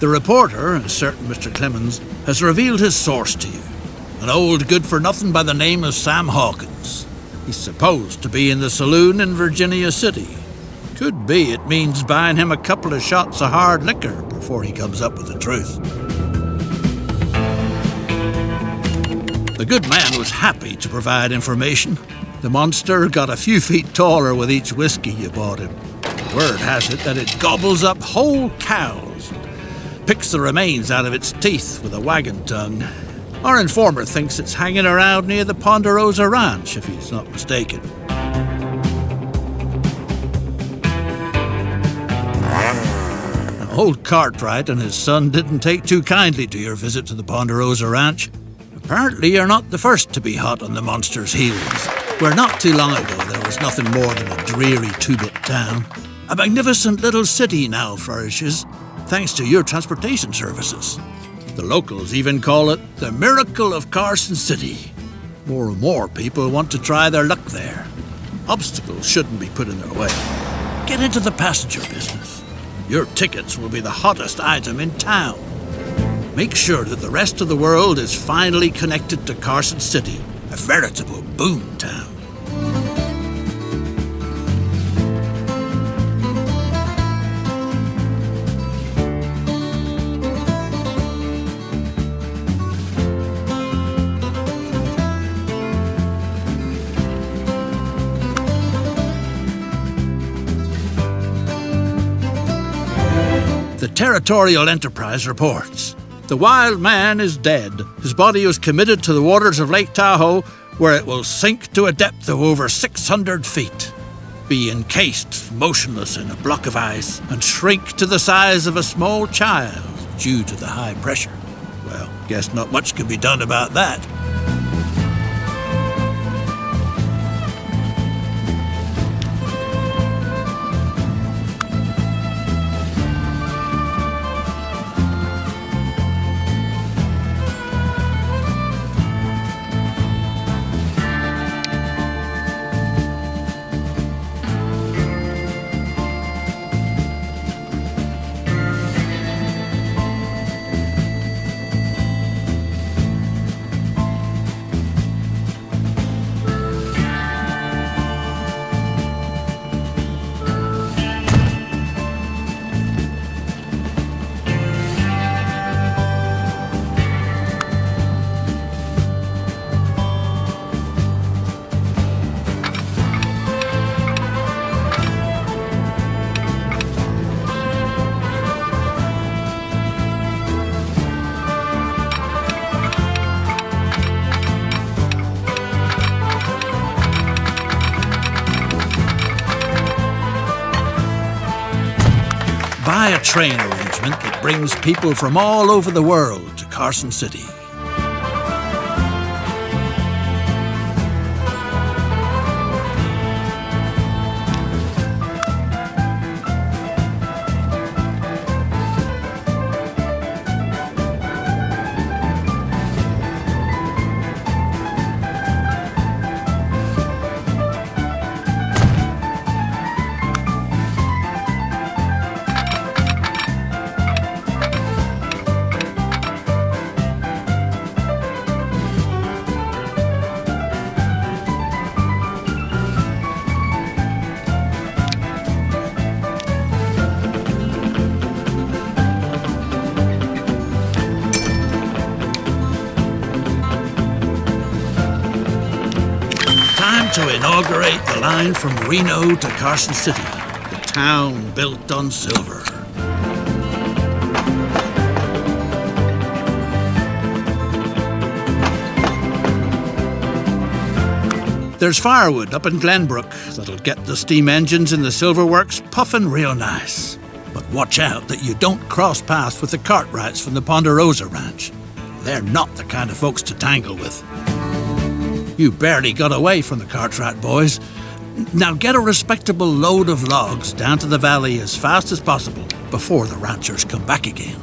The reporter, a certain Mr. Clemens, has revealed his source to you. An old good-for-nothing by the name of Sam Hawkins. He's supposed to be in the saloon in Virginia City. Could be it means buying him a couple of shots of hard liquor before he comes up with the truth. The good man was happy to provide information. The monster got a few feet taller with each whiskey you bought him. Word has it that it gobbles up whole cows, picks the remains out of its teeth with a wagon tongue. Our informer thinks it's hanging around near the Ponderosa Ranch, if he's not mistaken. Old Cartwright and his son didn't take too kindly to your visit to the Ponderosa Ranch. Apparently you're not the first to be hot on the monster's heels, where not too long ago there was nothing more than a dreary two-bit town. A magnificent little city now flourishes, thanks to your transportation services. The locals even call it the Miracle of Carson City. More and more people want to try their luck there. Obstacles shouldn't be put in their way. Get into the passenger business. Your tickets will be the hottest item in town. Make sure that the rest of the world is finally connected to Carson City, a veritable boom town. The Territorial Enterprise reports. The wild man is dead. His body was committed to the waters of Lake Tahoe, where it will sink to a depth of over 600 feet. Be encased, motionless in a block of ice, and shrink to the size of a small child due to the high pressure. Well, guess not much can be done about that. Buy a train arrangement that brings people from all over the world to Carson City. To inaugurate the line from Reno to Carson City, the town built on silver. There's firewood up in Glenbrook that'll get the steam engines in the silver works puffing real nice. But watch out that you don't cross paths with the Cartwrights from the Ponderosa Ranch. They're not the kind of folks to tangle with. You barely got away from the Cartwright boys. Now get a respectable load of logs down to the valley as fast as possible before the ranchers come back again.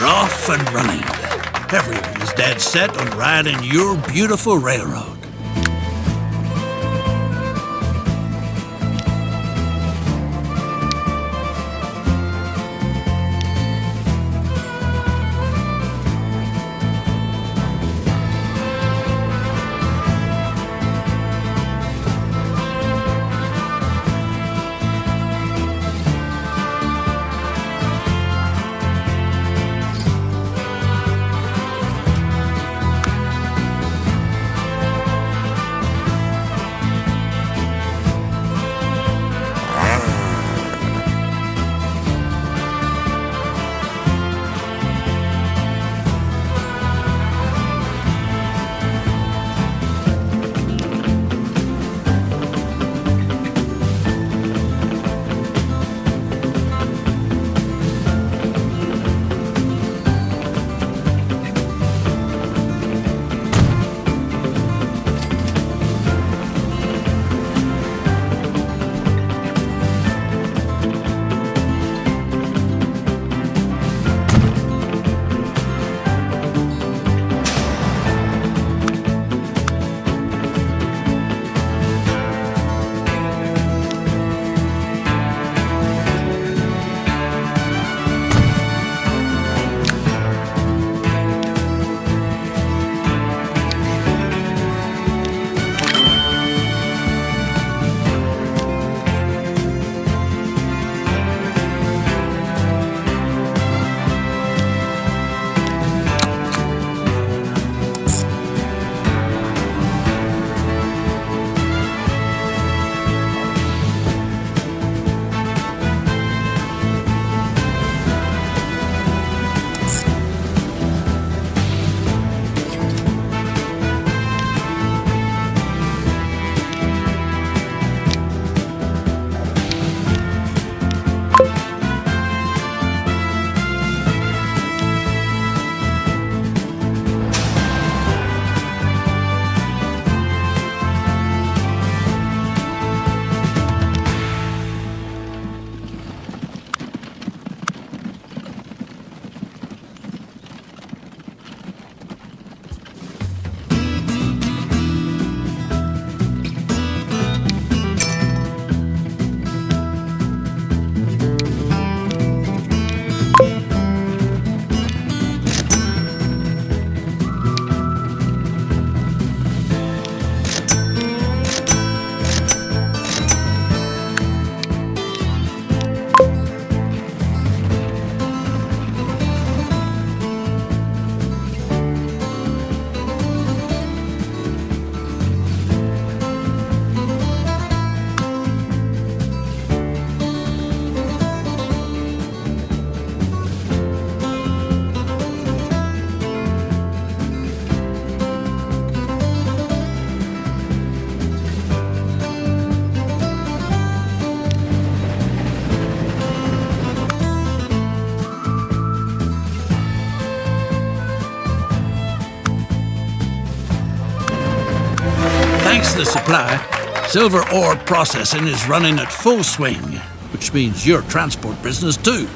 off and running. Everyone is dead set on riding your beautiful railroad. Thanks to the supply, silver ore processing is running at full swing, which means your transport business too.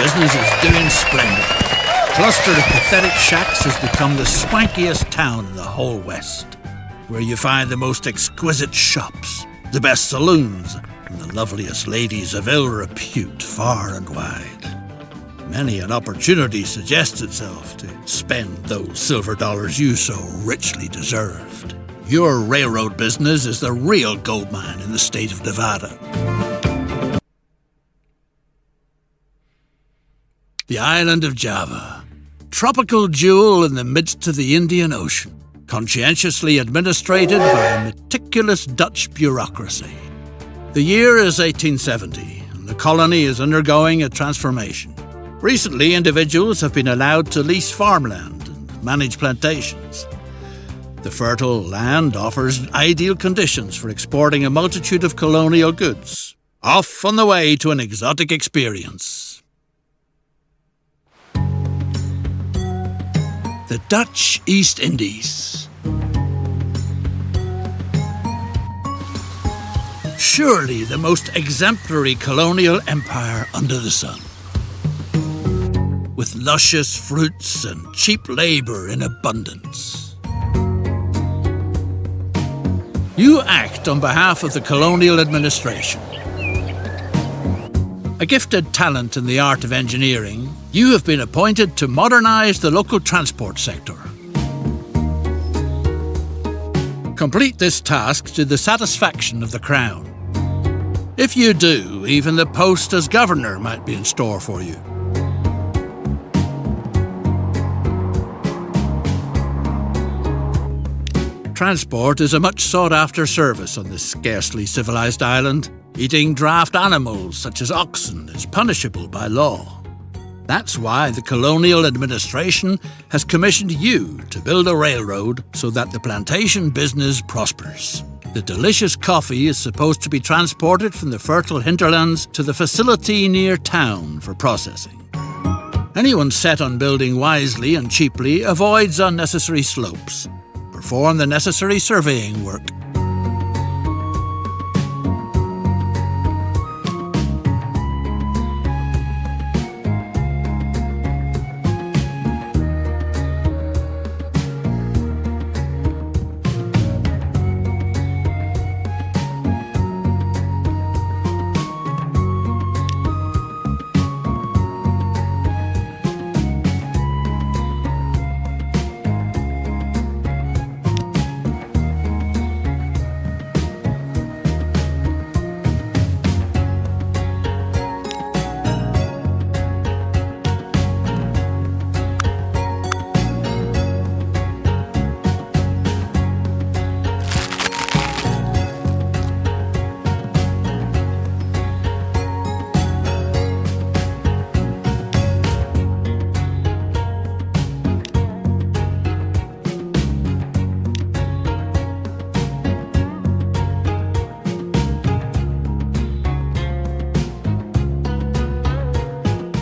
business is doing splendid. A cluster of pathetic shacks has become the swankiest town in the whole West, where you find the most exquisite shops, the best saloons, and the loveliest ladies of ill repute far and wide. Many an opportunity suggests itself to spend those silver dollars you so richly deserved. Your railroad business is the real gold mine in the state of Nevada. The island of Java, tropical jewel in the midst of the Indian Ocean, conscientiously administrated by a meticulous Dutch bureaucracy. The year is 1870, and the colony is undergoing a transformation. Recently, individuals have been allowed to lease farmland and manage plantations. The fertile land offers ideal conditions for exporting a multitude of colonial goods, off on the way to an exotic experience. The Dutch East Indies. Surely the most exemplary colonial empire under the sun. With luscious fruits and cheap labour in abundance. You act on behalf of the colonial administration. A gifted talent in the art of engineering, you have been appointed to modernise the local transport sector. Complete this task to the satisfaction of the Crown. If you do, even the post as governor might be in store for you. Transport is a much sought-after service on this scarcely civilised island. Eating draft animals such as oxen is punishable by law. That's why the colonial administration has commissioned you to build a railroad so that the plantation business prospers. The delicious coffee is supposed to be transported from the fertile hinterlands to the facility near town for processing. Anyone set on building wisely and cheaply avoids unnecessary slopes. Perform the necessary surveying work.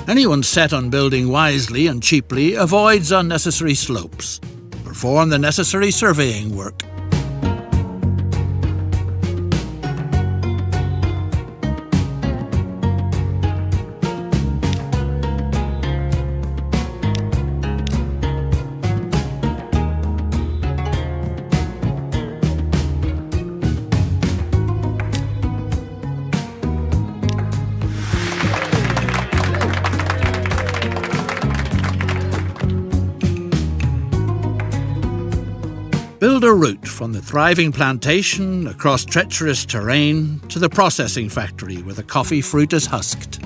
Anyone set on building wisely and cheaply avoids unnecessary slopes. Perform the necessary surveying work. Build a route from the thriving plantation across treacherous terrain to the processing factory where the coffee fruit is husked.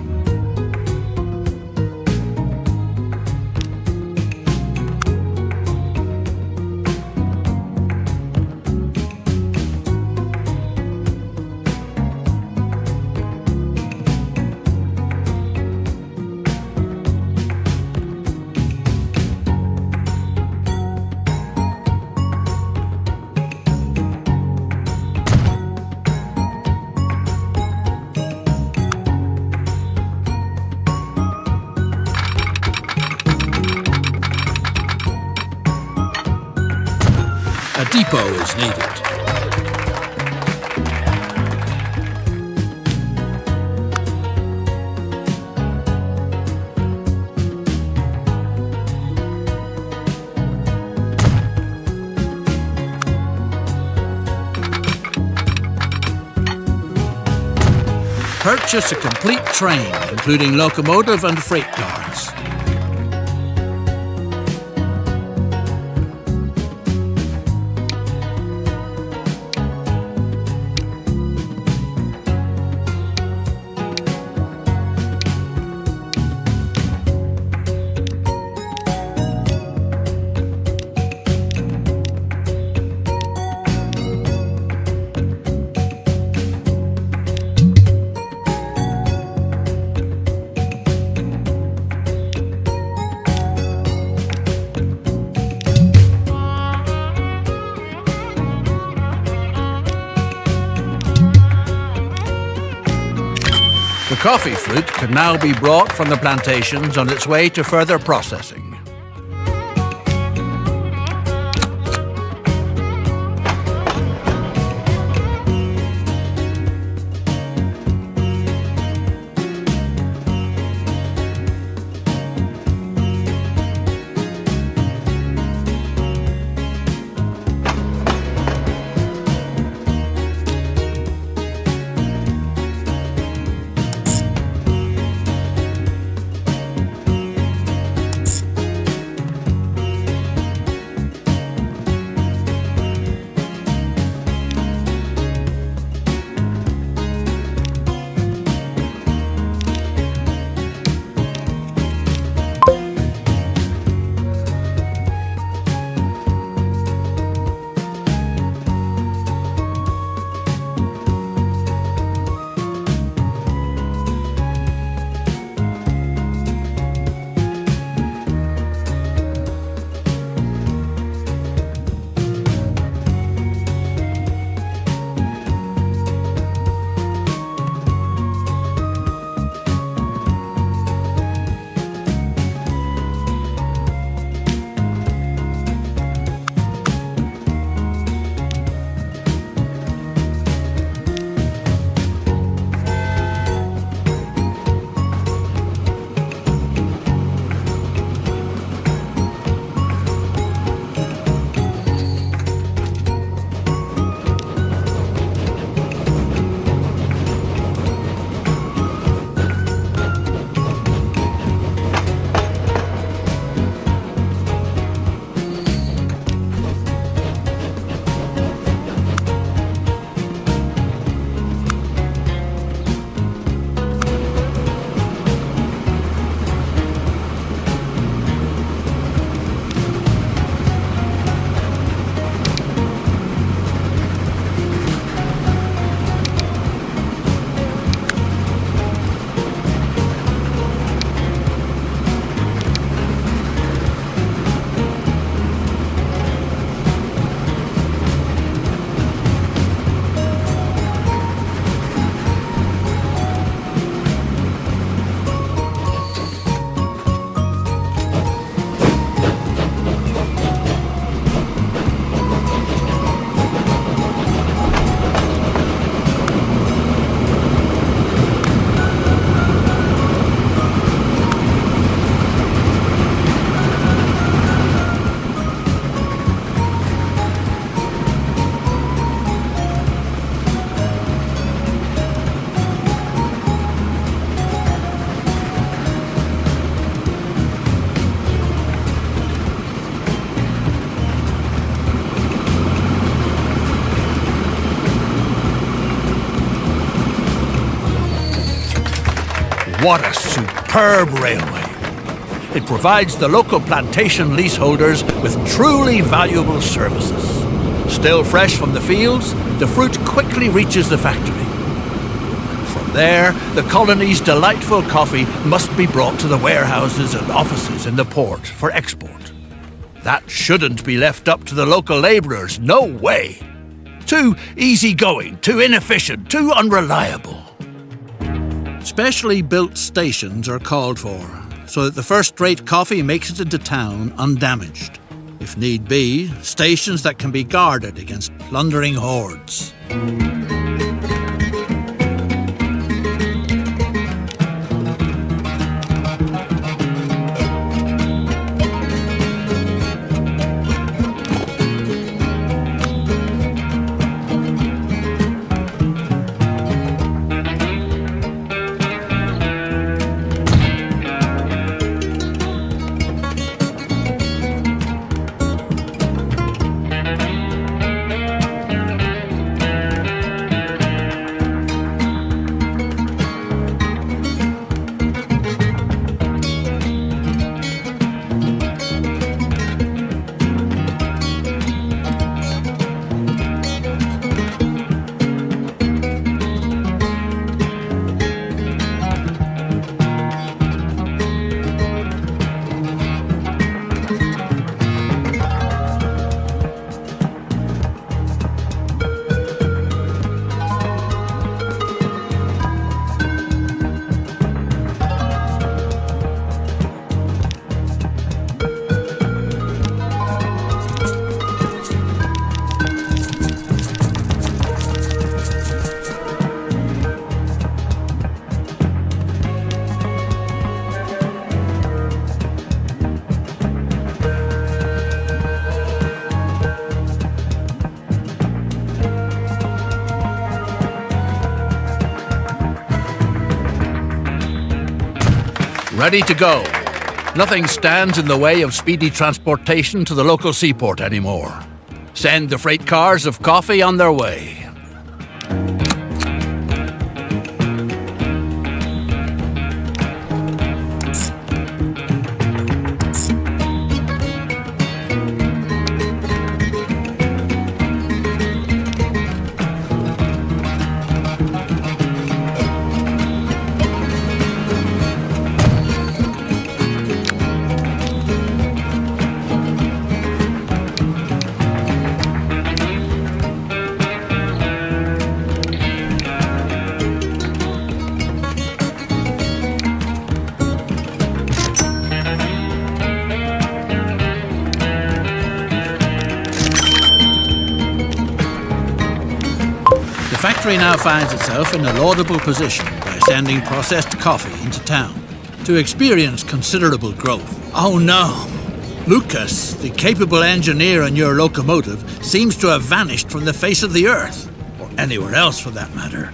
A depot is needed. purchase a complete train, including locomotive and freight cars. The coffee fruit can now be brought from the plantations on its way to further processing. What a superb railway! It provides the local plantation leaseholders with truly valuable services. Still fresh from the fields, the fruit quickly reaches the factory. From there, the colony's delightful coffee must be brought to the warehouses and offices in the port for export. That shouldn't be left up to the local labourers, no way! Too easygoing, too inefficient, too unreliable. Specially built stations are called for, so that the first-rate coffee makes it into town undamaged. If need be, stations that can be guarded against plundering hordes. ready to go. Nothing stands in the way of speedy transportation to the local seaport anymore. Send the freight cars of coffee on their way. The factory now finds itself in a laudable position by sending processed coffee into town to experience considerable growth. Oh no! Lucas, the capable engineer on your locomotive, seems to have vanished from the face of the earth, or anywhere else for that matter.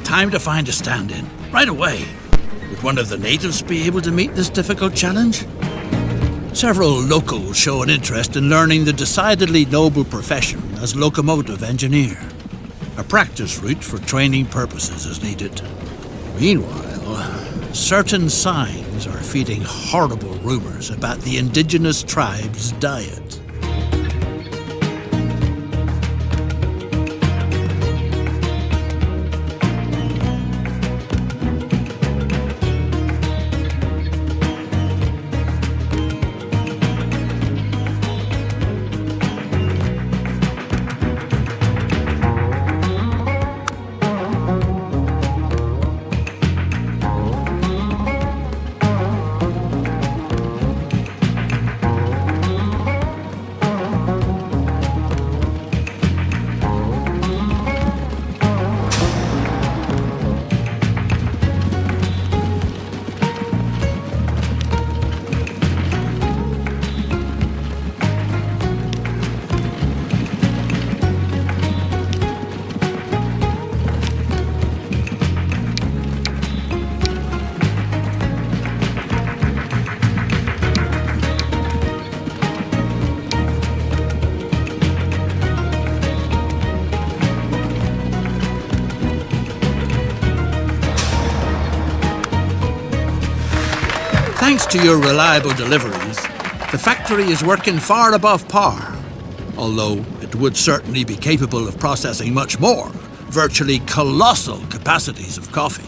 Time to find a stand-in, right away. Would one of the natives be able to meet this difficult challenge? Several locals show an interest in learning the decidedly noble profession as locomotive engineer. A practice route for training purposes is needed. Meanwhile, certain signs are feeding horrible rumors about the indigenous tribe's diet. Thanks to your reliable deliveries, the factory is working far above par, although it would certainly be capable of processing much more, virtually colossal capacities of coffee.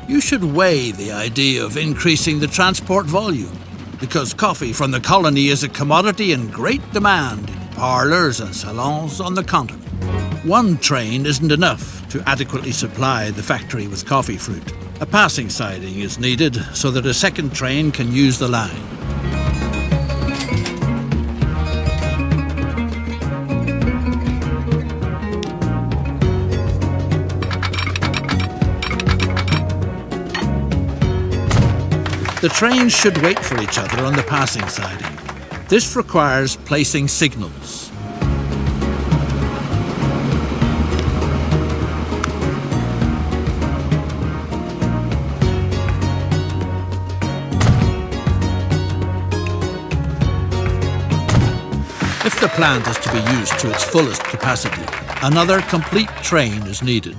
You should weigh the idea of increasing the transport volume, because coffee from the colony is a commodity in great demand in parlours and salons on the continent. One train isn't enough to adequately supply the factory with coffee fruit. A passing siding is needed so that a second train can use the line. The trains should wait for each other on the passing siding. This requires placing signals. If the plant is to be used to its fullest capacity, another complete train is needed.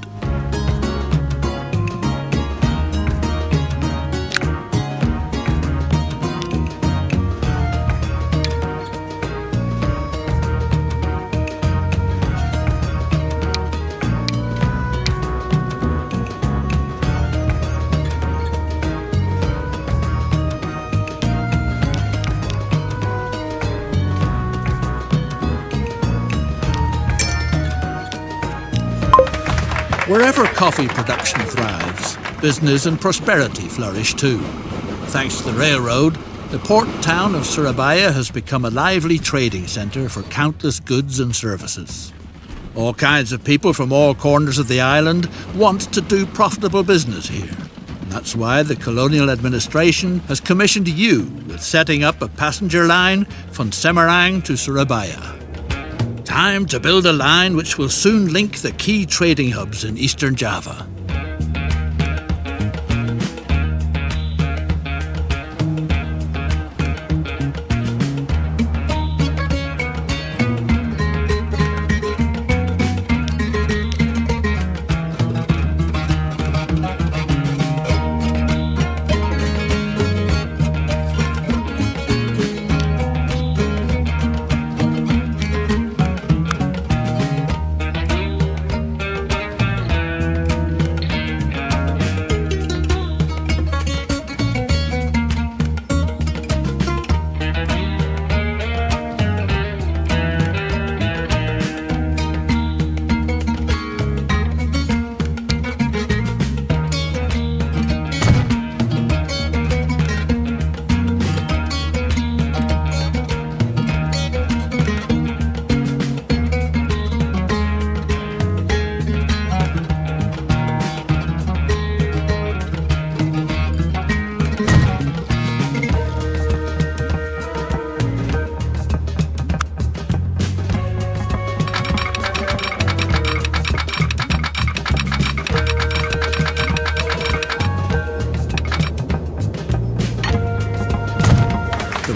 Wherever coffee production thrives, business and prosperity flourish too. Thanks to the railroad, the port town of Surabaya has become a lively trading centre for countless goods and services. All kinds of people from all corners of the island want to do profitable business here. And that's why the colonial administration has commissioned you with setting up a passenger line from Semarang to Surabaya. Time to build a line which will soon link the key trading hubs in eastern Java.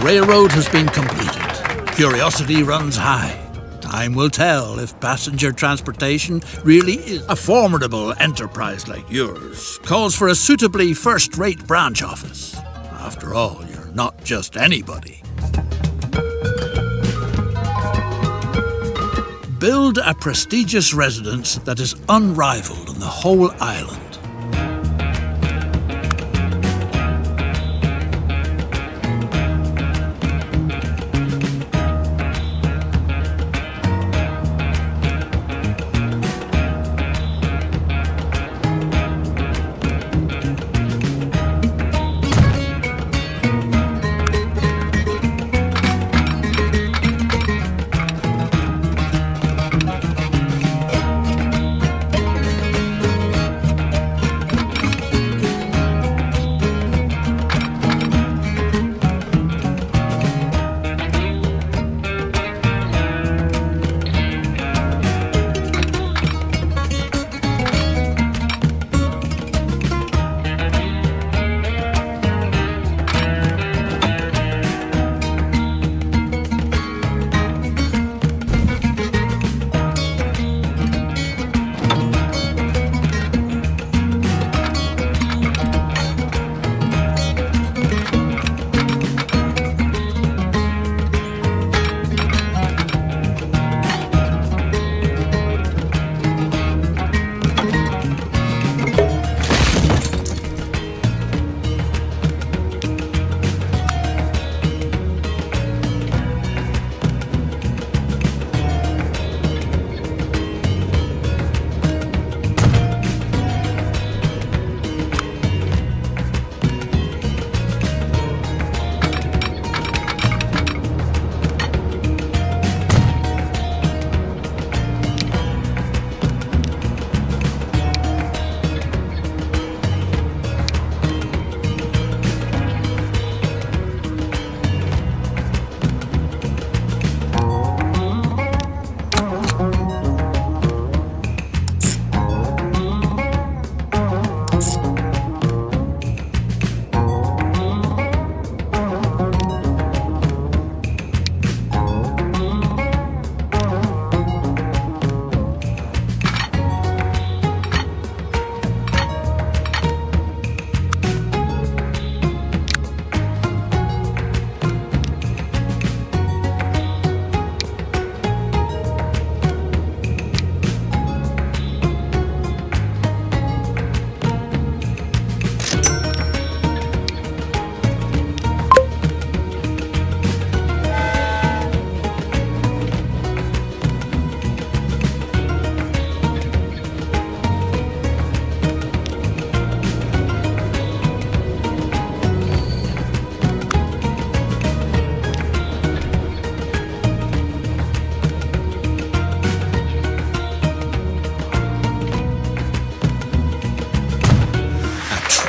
railroad has been completed. Curiosity runs high. Time will tell if passenger transportation really is a formidable enterprise like yours. Calls for a suitably first-rate branch office. After all, you're not just anybody. Build a prestigious residence that is unrivaled on the whole island.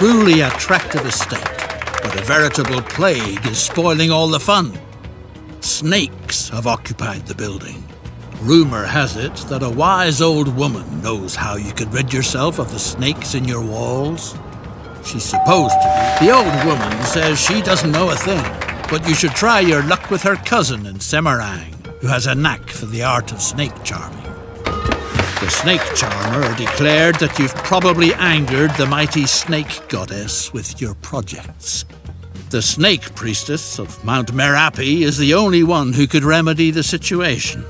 Truly attractive estate, but a veritable plague is spoiling all the fun. Snakes have occupied the building. Rumour has it that a wise old woman knows how you could rid yourself of the snakes in your walls. She's supposed to be. The old woman says she doesn't know a thing, but you should try your luck with her cousin in Semarang, who has a knack for the art of snake charming. The snake charmer declared that you've probably angered the mighty snake goddess with your projects. The snake priestess of Mount Merapi is the only one who could remedy the situation.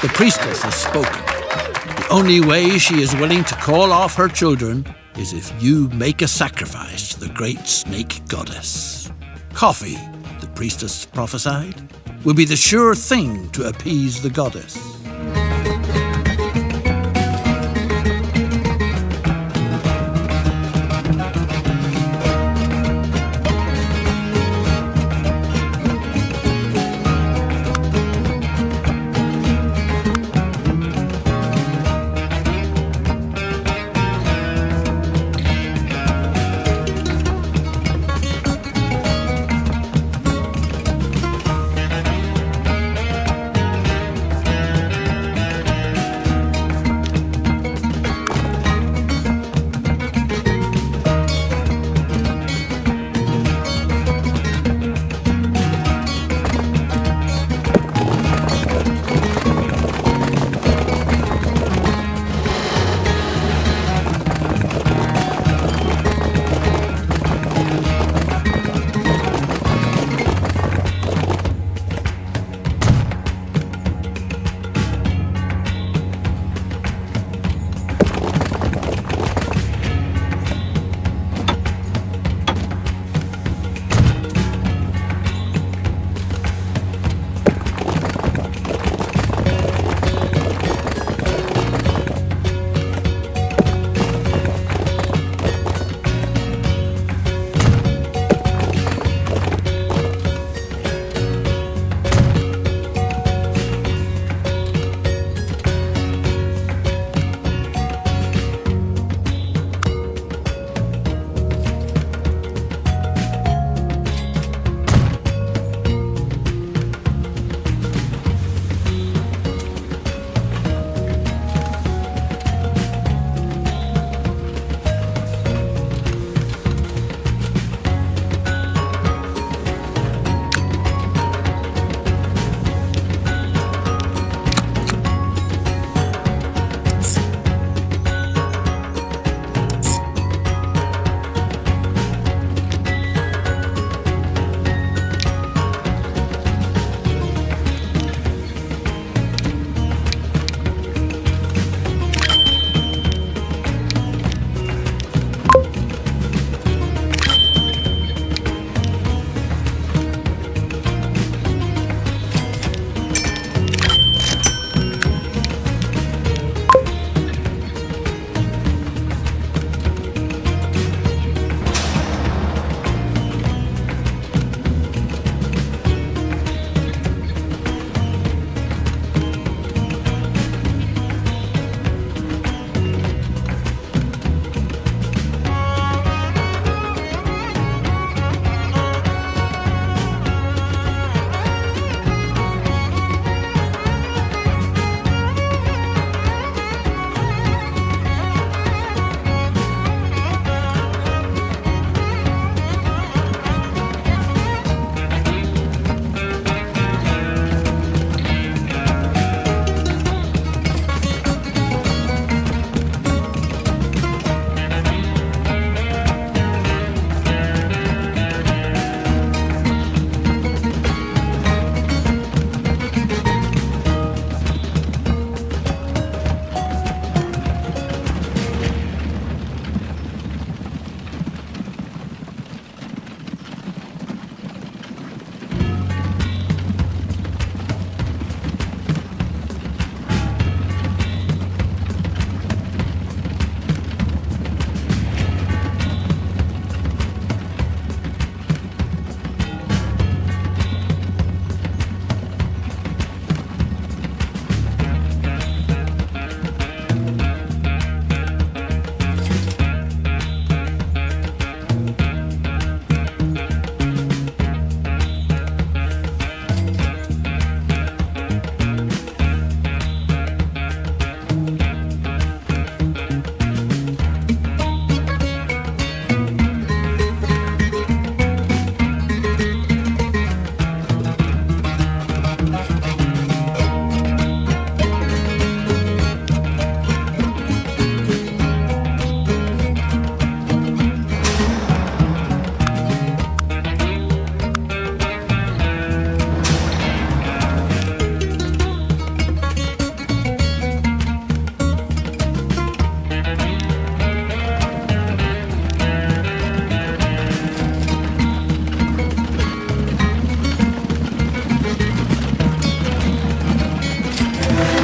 The priestess has spoken. The only way she is willing to call off her children is if you make a sacrifice to the great snake goddess. Coffee, the priestess prophesied, will be the sure thing to appease the goddess.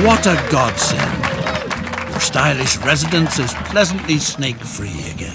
What a godsend. Your stylish residence is pleasantly snake-free again.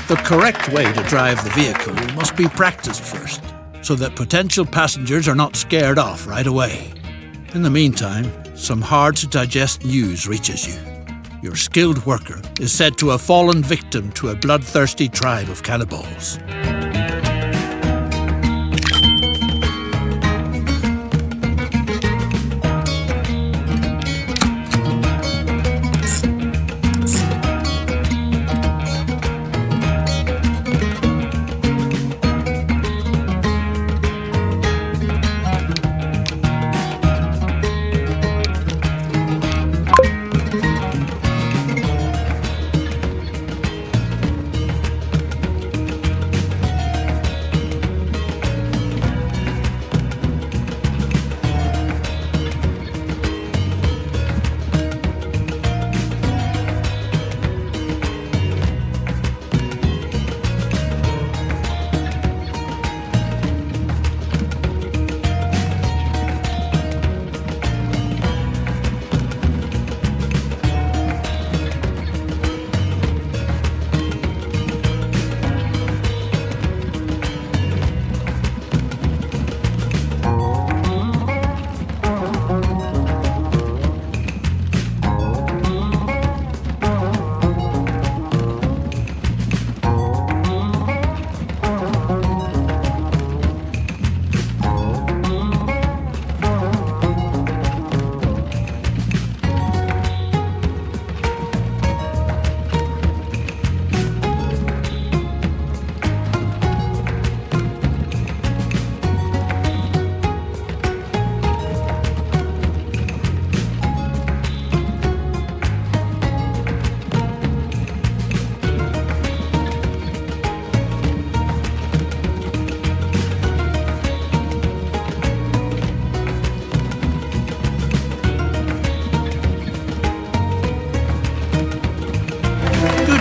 The correct way to drive the vehicle must be practiced first, so that potential passengers are not scared off right away. In the meantime, some hard-to-digest news reaches you. Your skilled worker is said to have fallen victim to a bloodthirsty tribe of cannibals.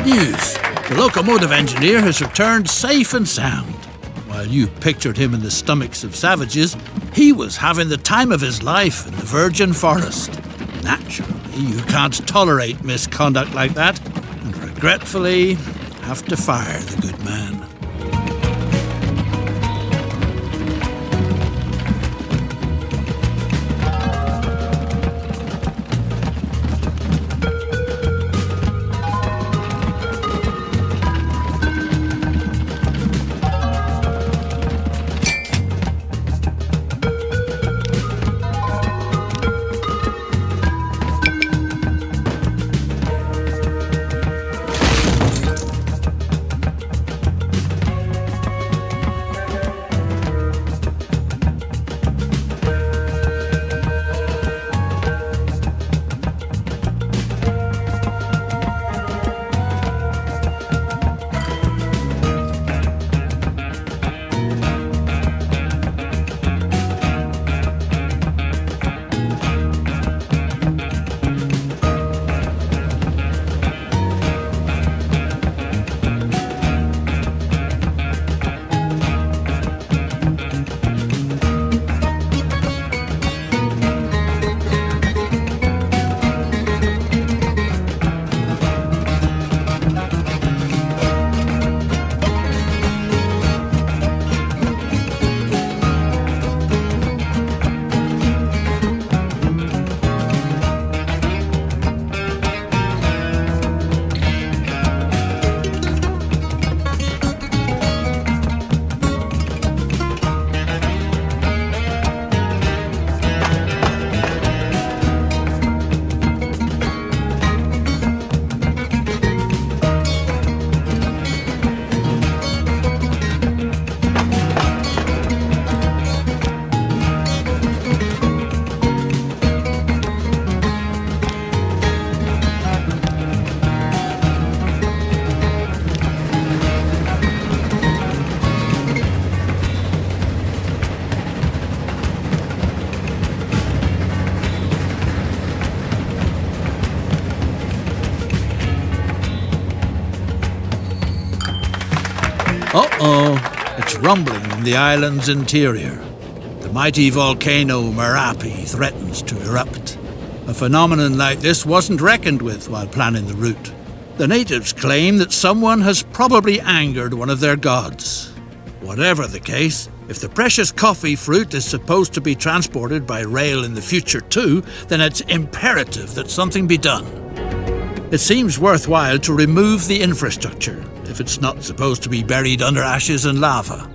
News. The locomotive engineer has returned safe and sound. While you pictured him in the stomachs of savages, he was having the time of his life in the virgin forest. Naturally, you can't tolerate misconduct like that, and regretfully have to fire the good man. Earthquakes rumbling in the island's interior. The mighty volcano Merapi threatens to erupt. A phenomenon like this wasn't reckoned with while planning the route. The natives claim that someone has probably angered one of their gods. Whatever the case, if the precious coffee fruit is supposed to be transported by rail in the future too, then it's imperative that something be done. It seems worthwhile to remove the infrastructure if it's not supposed to be buried under ashes and lava.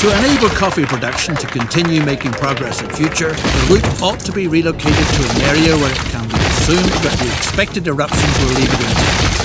To enable coffee production to continue making progress in future, the route ought to be relocated to an area where it can be assumed that the expected eruptions will leave it intact.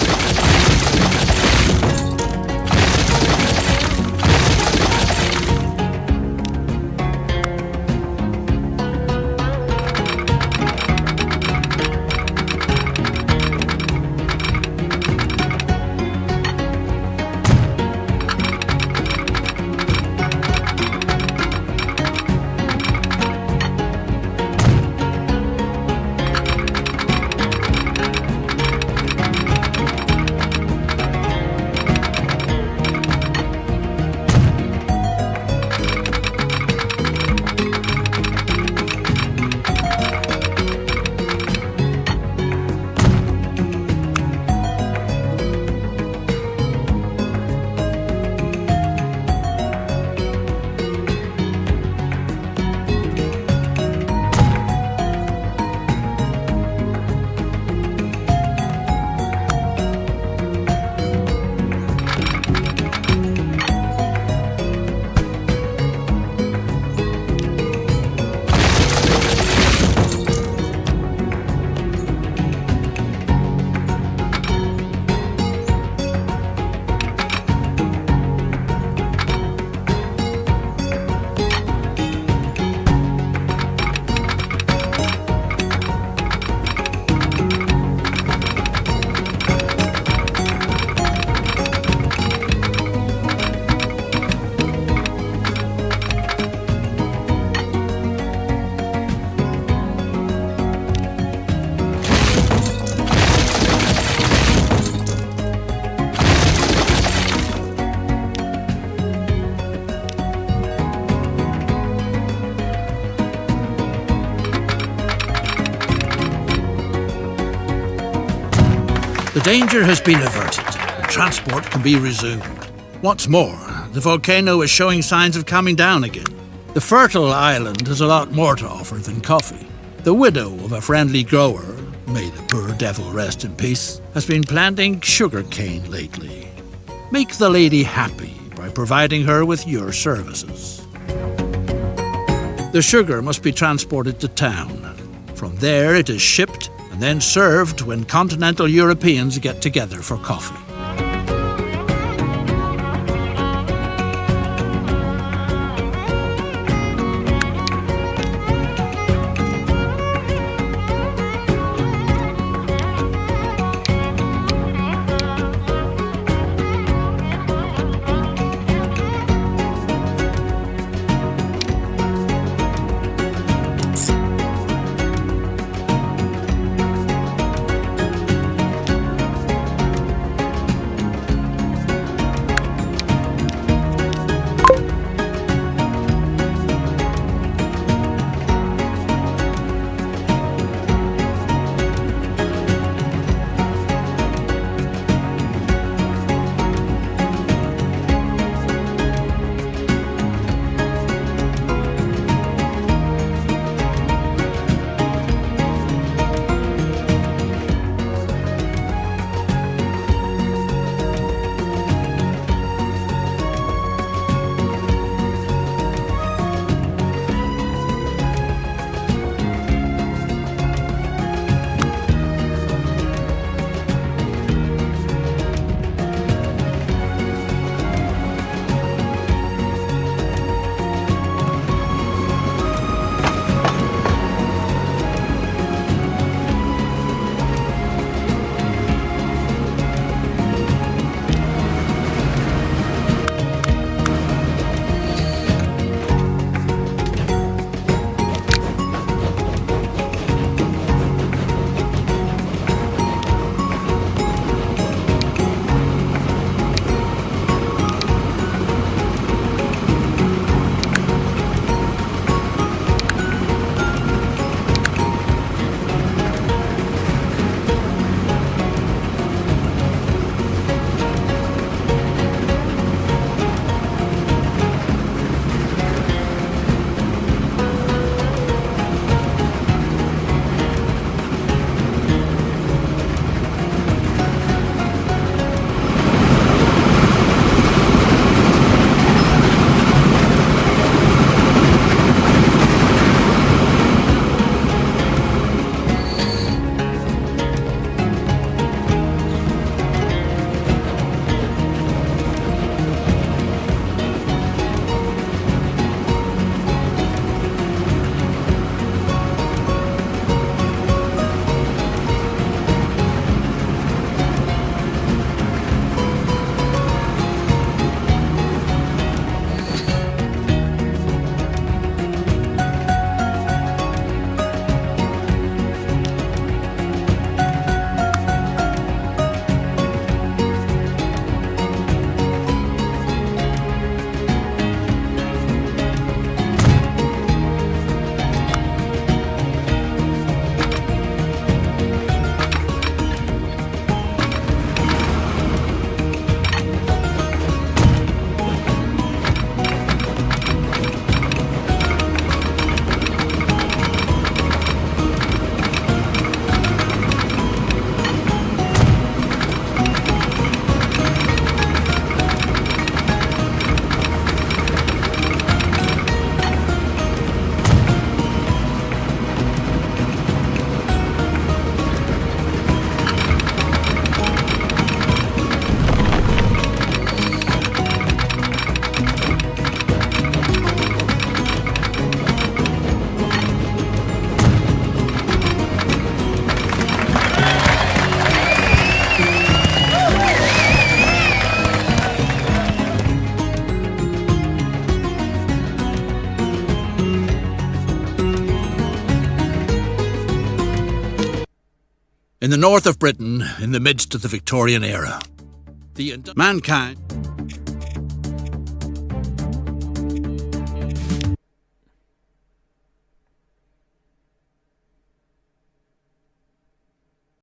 The danger has been averted, and transport can be resumed. What's more, the volcano is showing signs of calming down again. The fertile island has a lot more to offer than coffee. The widow of a friendly grower, may the poor devil rest in peace, has been planting sugarcane lately. Make the lady happy by providing her with your services. The sugar must be transported to town. From there it is shipped and then served when continental Europeans get together for coffee. In the north of Britain, in the midst of the Victorian era, mankind